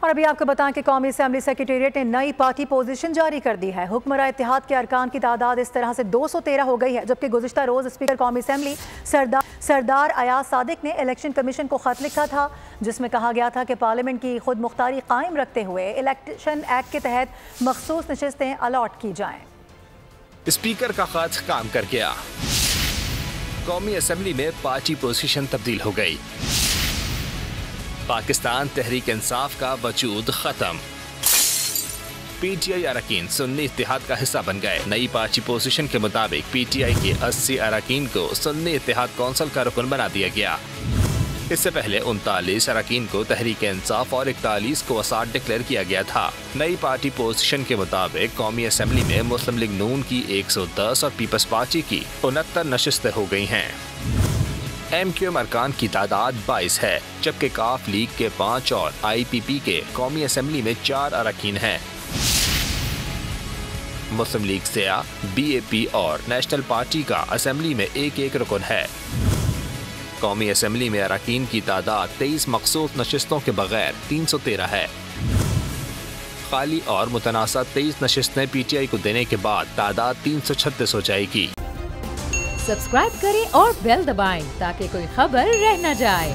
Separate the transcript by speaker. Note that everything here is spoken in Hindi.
Speaker 1: और अभी आपको बताएं कि कौमी असेंबली सेक्रेटेरिएट ने नई पार्टी पोजीशन जारी कर दी है। हुक्मरान इत्तेहाद के अरकान की तादाद इस तरह से 213 हो गई है, जबकि गुज़िश्ता रोज़ स्पीकर कौमी असेंबली सरदार अयाज सादिक ने इलेक्शन कमीशन को खत लिखा था, जिसमें कहा गया था कि पार्लियामेंट की खुद मुख्तारी कायम रखते हुए इलेक्शन एक्ट के तहत मखसूस नशिस्तें अलॉट की जाएं।
Speaker 2: स्पीकर का खत काम कर गया। कौमी असेंबली में पार्टी पोजीशन तब्दील हो गई। पाकिस्तान तहरीक इंसाफ का वजूद खत्म। पीटीआई अरकान सुन्नी इत्तेहाद का हिस्सा बन गए। नई पार्टी पोजीशन के मुताबिक पीटीआई के 80 अरकान को सुन्नी इत्तेहाद कौंसिल का रुकन बना दिया गया। इससे पहले 39 अरकान को तहरीक इंसाफ और 41 को असाद डिक्लेयर किया गया था। नई पार्टी पोजीशन के मुताबिक कौमी असेंबली में मुस्लिम लीग नून की 110 और पीपल्स पार्टी की 69 नशिस्तें हो गई हैं। MQM अरकान की तादाद 22 है, जबकि काफ लीग के 5 और IPP के कौमी असेंबली में 4 अरकान हैं। मुस्लिम लीग सिया, BAP और नेशनल पार्टी का असेंबली में एक रुकन है। कौमी असेंबली में अरकान की तादाद 23 मखसूस नशिस्तों के बगैर 313 है। खाली और मुतनासा 23 नशिस्तें PTI को देने के बाद तादाद 336 हो जाएगी।
Speaker 3: सब्सक्राइब करें और बेल दबाएं ताकि कोई खबर रह न जाए।